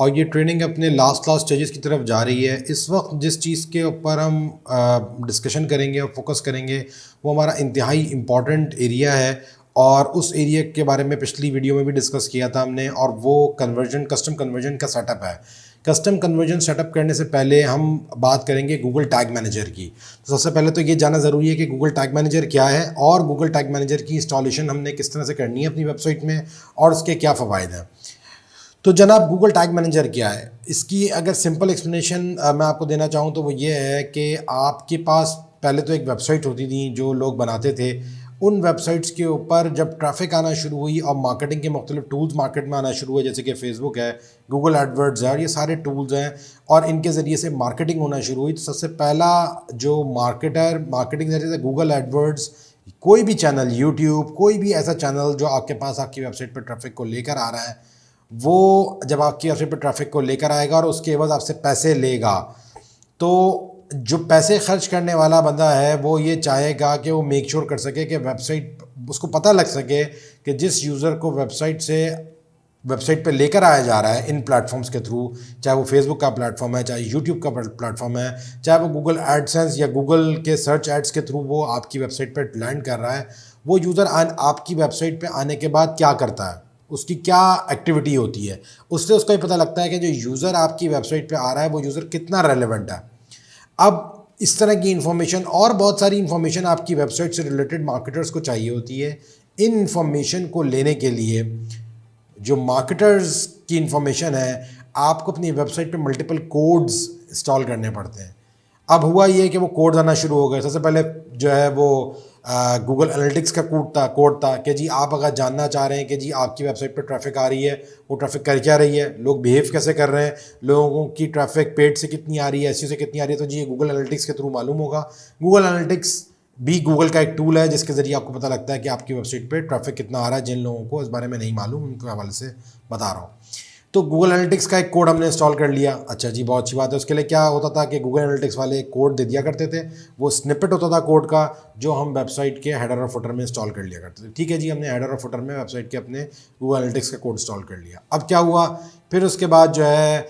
और ये ट्रेनिंग अपने लास्ट स्टेजेस की तरफ जा रही है। इस वक्त जिस चीज़ के ऊपर हम डिस्कशन करेंगे और फोकस करेंगे वो हमारा इंतहाई इम्पॉर्टेंट एरिया है, और उस एरिया के बारे में पिछली वीडियो में भी डिस्कस किया था हमने, और वो कस्टम कन्वर्जन का सेटअप है। कस्टम कन्वर्जन सेटअप करने से पहले हम बात करेंगे गूगल टैग मैनेजर की। तो सबसे पहले तो ये जानना ज़रूरी है कि गूगल टैग मैनेजर क्या है और गूगल टैग मैनेजर की इंस्टॉलेशन हमने किस तरह से करनी है अपनी वेबसाइट में, और उसके क्या फ़वाइद हैं। तो जनाब, गूगल टैग मैनेजर क्या है, इसकी अगर सिंपल एक्सप्लेनेशन मैं आपको देना चाहूँ तो वो ये है कि आपके पास पहले तो एक वेबसाइट होती थी जो लोग बनाते थे। उन वेबसाइट्स के ऊपर जब ट्रैफिक आना शुरू हुई और मार्केटिंग के मुख्तलिफ टूल्स मार्केट में आना शुरू हुए, जैसे कि फेसबुक है, गूगल एडवर्ड्स है, और ये सारे टूल्स हैं, और इनके ज़रिए से मार्केटिंग होना शुरू हुई, तो सबसे पहला जो मार्केटिंग ज़रिए से गूगल एडवर्ड्स, कोई भी चैनल, यूट्यूब, कोई भी ऐसा चैनल जो आपके पास आपकी वेबसाइट पर ट्रैफिक को लेकर आ रहा है, वो जब आपकी वेबसाइट पर ट्रैफिक को लेकर आएगा और उसके एवज आपसे पैसे लेगा, तो जो पैसे खर्च करने वाला बंदा है वो ये चाहेगा कि वो मेक श्योर कर सके कि वेबसाइट, उसको पता लग सके कि जिस यूज़र को वेबसाइट पे लेकर आया जा रहा है इन प्लेटफॉर्म्स के थ्रू, चाहे वो फेसबुक का प्लेटफॉर्म है, चाहे यूट्यूब का प्लेटफॉर्म है, चाहे वो गूगल एडसेंस या गूगल के सर्च एड्स के थ्रू वो आपकी वेबसाइट पर लैंड कर रहा है, वो यूज़र आपकी वेबसाइट पे आने के बाद क्या करता है, उसकी क्या एक्टिविटी होती है, उससे उसको ये पता लगता है कि जो यूज़र आपकी वेबसाइट पे आ रहा है वो यूज़र कितना रेलेवेंट है। अब इस तरह की इन्फॉर्मेशन और बहुत सारी इन्फॉर्मेशन आपकी वेबसाइट से रिलेटेड मार्केटर्स को चाहिए होती है। इन इन्फॉर्मेशन को लेने के लिए जो मार्केटर्स की इन्फॉर्मेशन है, आपको अपनी वेबसाइट पे मल्टीपल कोड्स इंस्टॉल करने पड़ते हैं। अब हुआ ये कि वो कोड आना शुरू हो गए। सबसे पहले जो है वो गूगल एनालिटिक्स का कोड था कि जी आप अगर जानना चाह रहे हैं कि जी आपकी वेबसाइट पर ट्रैफिक आ रही है, वो ट्रैफिक कर क्या रही है, लोग बिहेव कैसे कर रहे हैं, लोगों की ट्रैफिक पेड से कितनी आ रही है, एसईओ से कितनी आ रही है, तो जी ये गूगल एनालिटिक्स के थ्रू मालूम होगा। गूगल एनालिटिक्स भी गूगल का एक टूल है जिसके ज़रिए आपको पता लगता है कि आपकी वेबसाइट पर ट्रैफिक कितना आ रहा है। जिन लोगों को इस बारे में नहीं मालूम उनके हवाले से बता रहा हूँ। तो गूगल एनालिटिक्स का एक कोड हमने इंस्टॉल कर लिया। अच्छा जी, बहुत अच्छी बात है। उसके लिए क्या होता था कि गूगल एनालिटिक्स वाले एक कोड दे दिया करते थे, वो स्निपेट होता था कोड का, जो हम वेबसाइट के हेडर और फुटर में इंस्टॉल कर लिया करते थे। ठीक है जी, हमने हेडर और फुटर में वेबसाइट के अपने गूगल एनालिटिक्स का कोड इंस्टॉल कर लिया। अब क्या हुआ, फिर उसके बाद जो है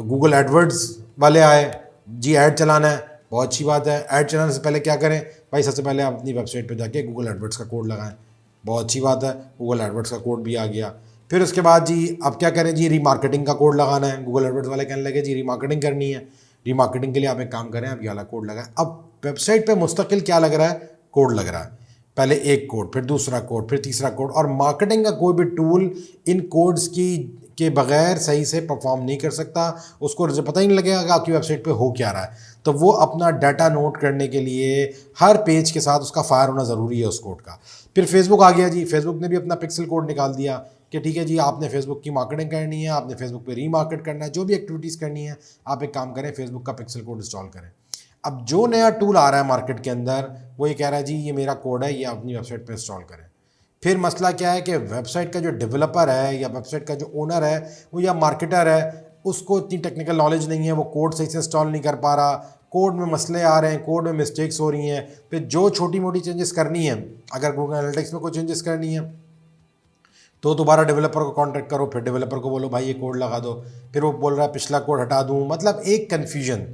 गूगल एडवर्ड्स वाले आए। जी ऐड चलाना है, बहुत अच्छी बात है। ऐड चलाने से पहले क्या करें भाई, सबसे पहले आप अपनी वेबसाइट पर जाके गूगल एडवर्ड्स का कोड लगाएं। बहुत अच्छी बात है, गूगल एडवर्ड्स का कोड भी आ गया। फिर उसके बाद जी अब क्या करें जी, रीमार्केटिंग का कोड लगाना है। गूगल एडवर्ड्स वाले कहने लगे जी रीमार्केटिंग करनी है। रीमार्केटिंग के लिए आप एक काम करें, आप ये वाला कोड लगाएं। अब वेबसाइट पे मुस्तकिल क्या लग रहा है, कोड लग रहा है। पहले एक कोड, फिर दूसरा कोड, फिर तीसरा कोड, और मार्केटिंग का कोई भी टूल इन कोड्स के बगैर सही से परफॉर्म नहीं कर सकता। उसको पता ही नहीं लगेगा कि आपकी वेबसाइट पे हो क्या रहा है। तो वो अपना डाटा नोट करने के लिए हर पेज के साथ उसका फायर होना ज़रूरी है उस कोड का। फिर फेसबुक आ गया जी, फेसबुक ने भी अपना पिक्सल कोड निकाल दिया कि ठीक है जी, आपने फेसबुक की मार्केटिंग करनी है, आपने फेसबुक पे रीमार्केट करना है, जो भी एक्टिविटीज़ करनी है, आप एक काम करें, फेसबुक का पिक्सल कोड इंस्टॉल करें। अब जो नया टूल आ रहा है मार्केट के अंदर, वो ये कह रहा है जी ये मेरा कोड है, ये अपनी वेबसाइट पे इंस्टॉल करें। फिर मसला क्या है कि वेबसाइट का जो डेवलपर है या वेबसाइट का जो ओनर है वो या मार्केटर है, उसको इतनी टेक्निकल नॉलेज नहीं है, वो कोड सही से इंस्टॉल नहीं कर पा रहा, कोड में मसले आ रहे हैं, कोड में मिस्टेक्स हो रही हैं। फिर जो छोटी मोटी चेंजेस करनी है, अगर गूगल एनालिटिक्स में कोई चेंजेस करनी है तो दोबारा डेवलपर को कांटेक्ट करो, फिर डेवलपर को बोलो भाई ये कोड लगा दो, फिर वो बोल रहा है पिछला कोड हटा दूँ। मतलब एक कन्फ्यूजन।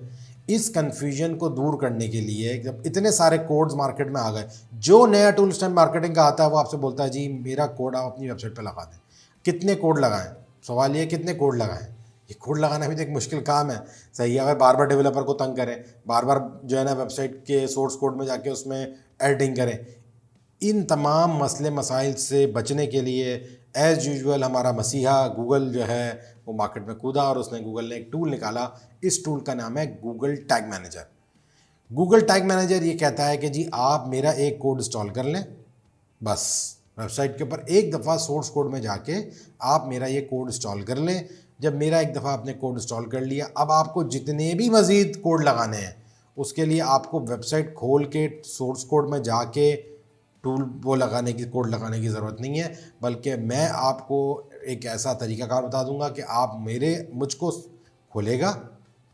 इस कन्फ्यूजन को दूर करने के लिए जब इतने सारे कोड्स मार्केट में आ गए, जो नया टूल इस टाइम मार्केटिंग का आता है वो आपसे बोलता है जी मेरा कोड आप अपनी वेबसाइट पर लगा दें। कितने कोड लगाएं, सवाल ये कितने कोड लगाएं। ये कोड लगाना भी तो एक मुश्किल काम है, सही है। अगर बार बार डेवलपर को तंग करें, बार बार जो है ना वेबसाइट के सोर्स कोड में जाके उसमें एडिटिंग करें, इन तमाम मसले मसाइल से बचने के लिए एज़ यूजुअल हमारा मसीहा गूगल जो है वो मार्केट में कूदा, और उसने गूगल ने एक टूल निकाला। इस टूल का नाम है Google tag manager. Google tag manager ये कहता है कि जी आप मेरा एक कोड इंस्टॉल कर लें, बस वेबसाइट के ऊपर एक दफ़ा सोर्स कोड में जाके आप मेरा ये कोड इंस्टॉल कर लें। जब मेरा एक दफ़ा आपने कोड इंस्टॉल कर लिया, अब आपको जितने भी मज़ीद कोड लगाने हैं उसके लिए आपको वेबसाइट खोल के सोर्स कोड में जाके कोड लगाने की ज़रूरत नहीं है, बल्कि मैं आपको एक ऐसा तरीक़ाकार बता दूंगा कि आप मुझको खोलेगा,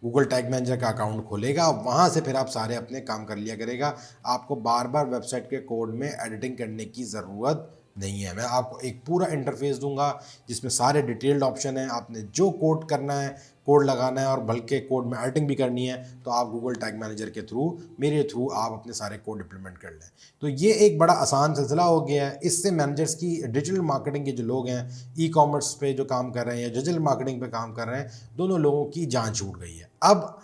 गूगल टैग मैनेजर का अकाउंट खोलेगा, वहाँ से फिर आप सारे अपने काम कर लिया करेगा। आपको बार बार वेबसाइट के कोड में एडिटिंग करने की ज़रूरत नहीं है। मैं आपको एक पूरा इंटरफेस दूंगा जिसमें सारे डिटेल्ड ऑप्शन हैं। आपने जो कोड करना है, कोड लगाना है और बल्कि कोड में एडिटिंग भी करनी है तो आप गूगल टैग मैनेजर के थ्रू, मेरे थ्रू आप अपने सारे कोड इंप्लीमेंट कर लें। तो ये एक बड़ा आसान सिलसिला हो गया है। इससे मैनेजर्स की, डिजिटल मार्केटिंग के जो लोग हैं, ई कॉमर्स पे जो काम कर रहे हैं या डिजिटल मार्केटिंग पे काम कर रहे हैं, दोनों लोगों की जान छूट गई है। अब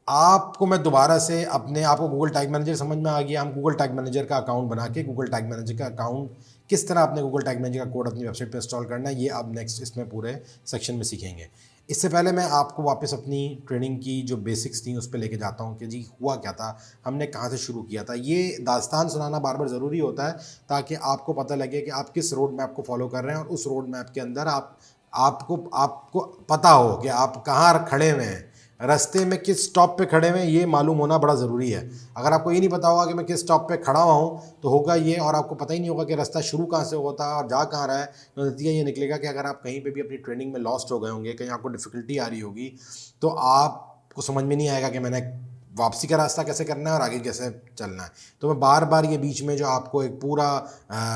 आपको मैं दोबारा से अपने, आपको गूगल टैग मैनेजर समझ में आ गया। हम गूगल टैग मैनेजर का अकाउंट बना के, गूगल टैग मैनेजर का अकाउंट किस तरह अपने गूगल टैग मैनेजर का कोड अपनी वेबसाइट पे इंस्टॉल करना है, ये अब नेक्स्ट इसमें पूरे सेक्शन में सीखेंगे। इससे पहले मैं आपको वापस अपनी ट्रेनिंग की जो बेसिक्स थी उस पर लेके जाता हूँ कि जी हुआ क्या था, हमने कहाँ से शुरू किया था। ये दास्तान सुनाना बार बार ज़रूरी होता है ताकि आपको पता लगे कि आप किस रोड मैप को फॉलो कर रहे हैं और उस रोड मैप के अंदर आपको आपको पता हो कि आप कहाँ खड़े हुए हैं, रास्ते में किस स्टॉप पे खड़े हुए हैं, ये मालूम होना बड़ा ज़रूरी है। अगर आपको ये नहीं पता होगा कि मैं किस स्टॉप पे खड़ा हुआ हूँ तो होगा ये, और आपको पता ही नहीं होगा कि रास्ता शुरू कहाँ से होता है और जा कहाँ रहा है, तो नतीजा ये निकलेगा कि अगर आप कहीं पे भी अपनी ट्रेनिंग में लॉस्ट हो गए होंगे, कहीं आपको डिफ़िकल्टी आ रही होगी, तो आपको समझ में नहीं आएगा कि मैंने वापसी का रास्ता कैसे करना है और आगे कैसे चलना है। तो मैं बार बार ये बीच में जो आपको एक पूरा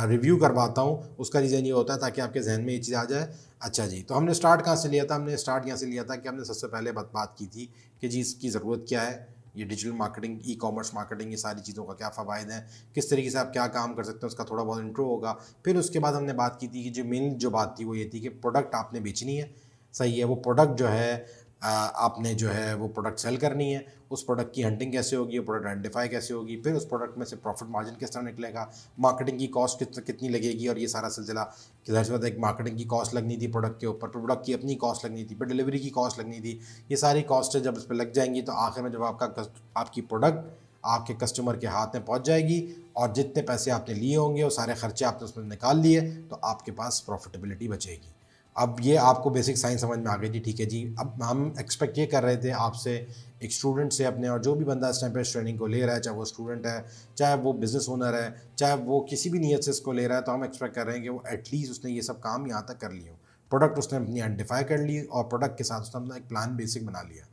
रिव्यू करवाता हूँ, उसका रीज़न ये होता है ताकि आपके जहन में ये चीज़ आ जाए। अच्छा जी, तो हमने स्टार्ट कहाँ से लिया था? हमने स्टार्ट यहाँ से लिया था कि हमने सबसे पहले बात की थी कि जी इसकी ज़रूरत क्या है, ये digital marketing, e commerce marketing, ये सारी चीज़ों का क्या फ़वाइद हैं, किस तरीके से आप क्या काम कर सकते हैं, उसका थोड़ा बहुत इंट्रो होगा। फिर उसके बाद हमने बात की थी कि जो मेन जो बात थी वो ये थी कि प्रोडक्ट आपने बेचनी है, सही है, वो प्रोडक्ट जो है आपने जो है वो प्रोडक्ट सेल करनी है। उस प्रोडक्ट की हंटिंग कैसे होगी, प्रोडक्ट आइडेंटिफाई कैसे होगी, फिर उस प्रोडक्ट में से प्रॉफिट मार्जिन किस तरह निकलेगा, मार्केटिंग की कॉस्ट कितनी लगेगी, और ये सारा सिलसिला कि ज़ाहिर सी बात है एक मार्केटिंग की कॉस्ट लगनी थी प्रोडक्ट के ऊपर, प्रोडक्ट की अपनी कॉस्ट लगनी थी, फिर डिलीवरी की कॉस्ट लगनी थी। ये सारी कॉस्टें जब इस पर लग जाएंगी तो आखिर में जब आपकी प्रोडक्ट आपके कस्टमर के हाथ में पहुंच जाएगी और जितने पैसे आपने लिए होंगे वो सारे खर्चे आपने उसमें निकाल लिए, तो आपके पास प्रॉफिटेबिलिटी बचेगी। अब ये आपको बेसिक साइंस समझ में आ गई थी, ठीक है जी। अब हम एक्सपेक्ट ये कर रहे थे आपसे, एक स्टूडेंट से अपने, और जो भी बंदा इस टाइम पे इस ट्रेनिंग को ले रहा है, चाहे वो स्टूडेंट है, चाहे वो बिज़नेस ओनर है, चाहे वो किसी भी नीयत से इसको ले रहा है, तो हम एक्सपेक्ट कर रहे हैं कि वो एटलीस्ट उसने ये सब काम यहाँ तक कर लिए हो। प्रोडक्ट उसने अपनी आइडेंटिफाई कर ली और प्रोडक्ट के साथ उसने अपना एक प्लान बेसिक बना लिया।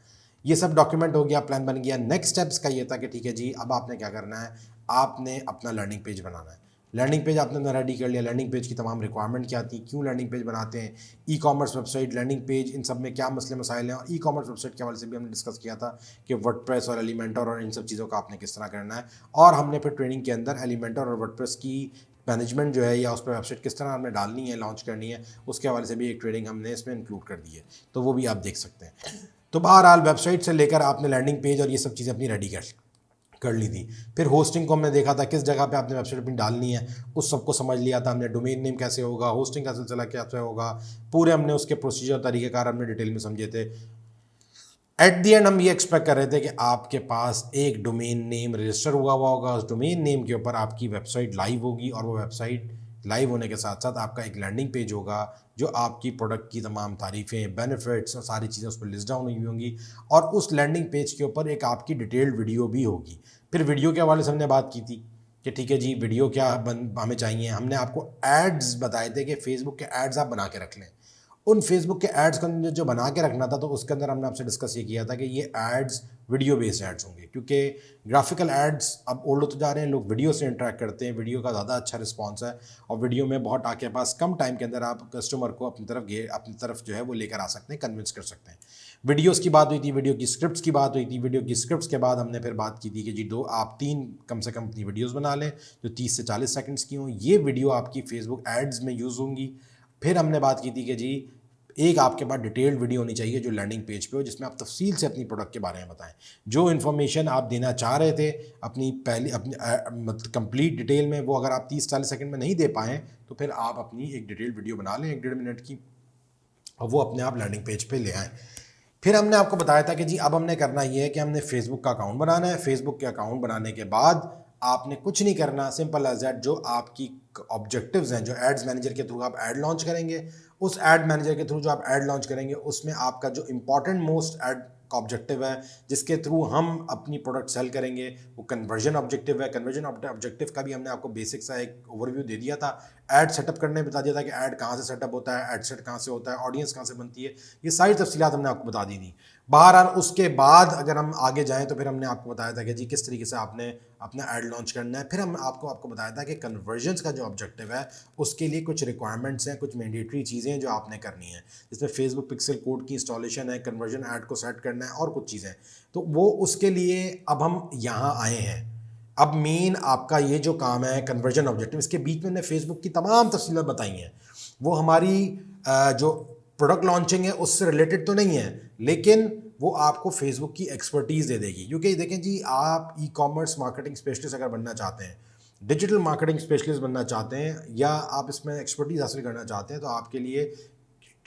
ये सब डॉक्यूमेंट हो गया, प्लान बन गया। नेक्स्ट स्टेप्स का ये था कि ठीक है जी, अब आपने क्या करना है, आपने अपना लर्निंग पेज बनाना है। लर्निंग पेज आपने रेडी कर लिया। लर्निंग पेज की तमाम रिक्वायरमेंट क्या थी, क्यों लर्निंग पेज बनाते हैं, e commerce website, learning page, इन सब में क्या मसले मसाइल हैं, और ई कॉमर्स वेबसाइट के हवाले से भी हमने डिस्कस किया था कि वर्डप्रेस और एलिमेंटर और इन सब चीज़ों का आपने किस तरह करना है। और हमने फिर ट्रेनिंग के अंदर एलिमेंटर और वर्डप्रेस की मैनेजमेंट जो है या उस पर वेबसाइट किस तरह हमने डालनी है, लॉन्च करनी है, उसके हवाले से भी एक ट्रेनिंग हमने इसमें इंक्लूड कर दी है, तो वो भी आप देख सकते हैं। तो बहरहाल वेबसाइट से लेकर आपने लैंडिंग पेज और ये सब चीज़ें अपनी रेडी कर ली थी। फिर होस्टिंग को हमने देखा था, किस जगह पे आपने वेबसाइट अपनी डालनी है, उस सबको समझ लिया था हमने। डोमेन नेम कैसे होगा, होस्टिंग का सिलसिला कैसे होगा, पूरे हमने उसके प्रोसीजर तरीक़ेकार हमने डिटेल में समझे थे। एट दी एंड हम ये एक्सपेक्ट कर रहे थे कि आपके पास एक डोमेन नेम रजिस्टर हुआ होगा, उस डोमेन नेम के ऊपर आपकी वेबसाइट लाइव होगी, और वो वेबसाइट लाइव होने के साथ साथ आपका एक लैंडिंग पेज होगा जो आपकी प्रोडक्ट की तमाम तारीफ़ें, बेनिफिट्स और सारी चीज़ें उस पर लिस्ट डाउन हुई होंगी, और उस लैंडिंग पेज के ऊपर एक आपकी डिटेल्ड वीडियो भी होगी। फिर वीडियो के हवाले से हमने बात की थी कि ठीक है जी, वीडियो क्या हमें चाहिए। हमने आपको एड्स बताए थे कि फेसबुक के एड्स आप बना के रख लें। उन फेसबुक के एड्स को जो बना के रखना था, तो उसके अंदर हमने आपसे डिस्कस ये किया था कि ये एड्स वीडियो बेस्ड एड्स होंगे, क्योंकि ग्राफिकल एड्स अब ओल्ड होते जा रहे हैं, लोग वीडियो से इंटरेक्ट करते हैं, वीडियो का ज़्यादा अच्छा रिस्पांस है, और वीडियो में बहुत आपके पास कम टाइम के अंदर आप कस्टमर को अपनी तरफ जो है वो लेकर आ सकते हैं, कन्विंस कर सकते हैं। वीडियोस की बात हुई थी, वीडियो की स्क्रिप्ट्स की बात हुई थी। वीडियो की स्क्रिप्ट्स के बाद हमने फिर बात की थी कि जी आप 3 कम से कम अपनी वीडियोस बना लें जो 30 से 40 सेकंड्स की हों। ये वीडियो आपकी फेसबुक एड्स में यूज़ होंगी। फिर हमने बात की थी कि जी एक आपके पास डिटेल्ड वीडियो होनी चाहिए जो लैंडिंग पेज पे हो, जिसमें आप तफसील से अपनी प्रोडक्ट के बारे में बताएं, जो इन्फॉर्मेशन आप देना चाह रहे थे अपनी मतलब कंप्लीट डिटेल में, वो अगर आप 30-40 सेकंड में नहीं दे पाएँ तो फिर आप अपनी एक डिटेल्ड वीडियो बना लें 1-1.5 मिनट की, और वो अपने आप लैंडिंग पेज पे ले आएँ। फिर हमने आपको बताया था कि जी अब हमने करना ये है कि हमने फेसबुक का अकाउंट बनाना है। फेसबुक के अकाउंट बनाने के बाद आपने कुछ नहीं करना, सिंपल एज दैट, जो आपकी ऑब्जेक्टिव्स हैं, जो एड्स मैनेजर के थ्रू आप ऐड लॉन्च करेंगे, उस एड मैनेजर के थ्रू जो आप ऐड लॉन्च करेंगे उसमें आपका जो इंपॉर्टेंट मोस्ट ऐड का ऑब्जेक्टिव है जिसके थ्रू हम अपनी प्रोडक्ट सेल करेंगे, वो कन्वर्जन ऑब्जेक्टिव है। कन्वर्जन ऑब्जेक्टिव का भी हमने आपको बेसिक सा एक ओवरव्यू दे दिया था। ऐड सेटअप करने में बता दिया था कि ऐड कहाँ से सेटअप होता है, ऐड सेट कहाँ से होता है, ऑडियंस कहाँ से बनती है, ये सारी तफसीलात हमने आपको बता दी थी। बहरहाल उसके बाद अगर हम आगे जाएँ तो फिर हमने आपको बताया था कि जी किस तरीके से आपने अपना ऐड लॉन्च करना है। फिर हम आपको बताया था कि कन्वर्जन्स का जो ऑब्जेक्टिव है उसके लिए कुछ रिक्वायरमेंट्स हैं, कुछ मैंडेटरी चीज़ें हैं जो आपने करनी है, जिसमें फेसबुक पिक्सल कोड की इंस्टॉलेशन है, कन्वर्जन ऐड को सेट करना है और कुछ चीज़ें। तो वो उसके लिए अब हम यहाँ आए हैं। अब मेन आपका ये जो काम है कन्वर्जन ऑब्जेक्टिव, इसके बीच में मैंने फेसबुक की तमाम तफसीलात बताई हैं। वो हमारी जो प्रोडक्ट लॉन्चिंग है उससे रिलेटेड तो नहीं है, लेकिन वो आपको फेसबुक की एक्सपर्टीज़ दे देगी। क्योंकि देखें जी, आप ई कॉमर्स मार्केटिंग स्पेशलिस्ट अगर बनना चाहते हैं, डिजिटल मार्केटिंग स्पेशलिस्ट बनना चाहते हैं, या आप इसमें एक्सपर्टीज़ हासिल करना चाहते हैं, तो आपके लिए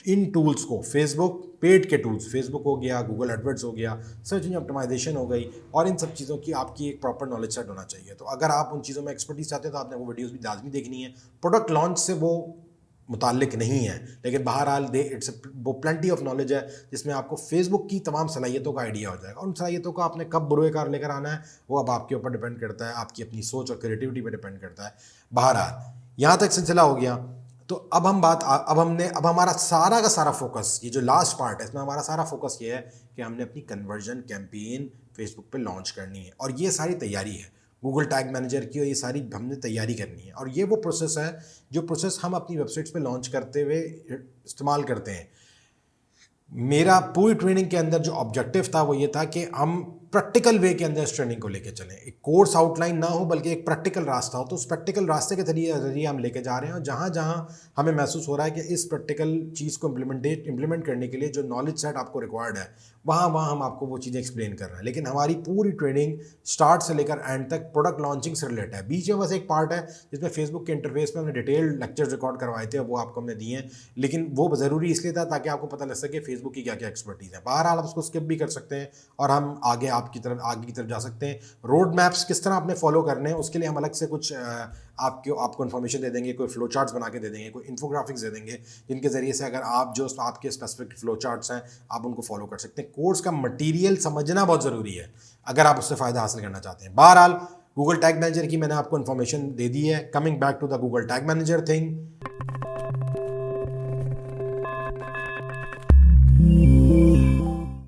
इन टूल्स को, फेसबुक पेड के टूल्स, फेसबुक हो गया, गूगल एडवर्ड्स हो गया, सर्च इंजन ऑप्टिमाइजेशन हो गई, और इन सब चीज़ों की आपकी एक प्रॉपर नॉलेज सेट होना चाहिए। तो अगर आप उन चीज़ों में एक्सपर्टीज चाहते हैं तो आपने वो वीडियोस भी लाजमी देखनी है। प्रोडक्ट लॉन्च से वो मुताल्लिक नहीं है, लेकिन बहरहाल दे इट्स वो प्लेंटी ऑफ नॉलेज है जिसमें आपको फेसबुक की तमाम सलाहियतों का आइडिया हो जाएगा। उन सलाहियतों को आपने कब बुरोकार लेकर आना है वो अब आपके ऊपर डिपेंड करता है, आपकी अपनी सोच और क्रिएटिविटी पर डिपेंड करता है। बहरहाल यहाँ तक सिलसिला हो गया। तो अब अब हमारा सारा का सारा फोकस, ये जो लास्ट पार्ट है इसमें हमारा सारा फोकस ये है कि हमने अपनी कन्वर्जन कैंपेन फेसबुक पे लॉन्च करनी है, और ये सारी तैयारी है गूगल टैग मैनेजर की, और ये सारी हमने तैयारी करनी है। और ये वो प्रोसेस है जो प्रोसेस हम अपनी वेबसाइट्स पे लॉन्च करते हुए इस्तेमाल करते हैं। मेरा पूरी ट्रेनिंग के अंदर जो ऑब्जेक्टिव था वो ये था कि हम प्रैक्टिकल वे के अंदर इस ट्रेनिंग को लेके चलें, एक कोर्स आउटलाइन ना हो बल्कि एक प्रैक्टिकल रास्ता हो। तो उस प्रैक्टिकल रास्ते के जरिए हम लेके जा रहे हैं, और जहाँ जहाँ हमें महसूस हो रहा है कि इस प्रैक्टिकल चीज़ को इम्प्लीमेंट करने के लिए जो नॉलेज सेट आपको रिक्वायर्ड है, वहाँ वहाँ हम आपको वो चीज़ें एक्सप्लेन कर रहे हैं। लेकिन हमारी पूरी ट्रेनिंग स्टार्ट से लेकर एंड तक प्रोडक्ट लॉन्चिंग से रिलेटेड है। बीच में बस एक पार्ट है जिसमें फेसबुक के इंटरफेस में हमने डिटेल्ड लेक्चर्स रिकॉर्ड करवाए थे, वो आपको हमने दिए हैं, लेकिन वो ज़रूरी इसलिए था ताकि आपको पता लग सके फेसबुक की क्या क्या एक्सपर्टीज़ है। बहरहाल आप उसको स्किप भी कर सकते हैं और हम आगे की तरफ जा सकते हैं। रोड मैप्स किस तरह आपने फॉलो करने हैं उसके लिए हम अलग से कुछ आपको इन्फॉर्मेशन दे देंगे, कोई फ्लो चार्ट्स बना के दे देंगे, कोई इन्फोग्राफिक्स दे देंगे, जिनके ज़रिए से अगर आप जो आपके स्पेसिफिक फ्लो चार्ट्स हैं आप उनको फॉलो कर सकते हैं। कोर्स का मटेरियल समझना बहुत ज़रूरी है अगर आप उससे फ़ायदा हासिल करना चाहते हैं। बहरहाल गूगल टैग मैनेजर की मैंने आपको इन्फॉर्मेशन दे दी है। Coming back to the Google tag manager thing,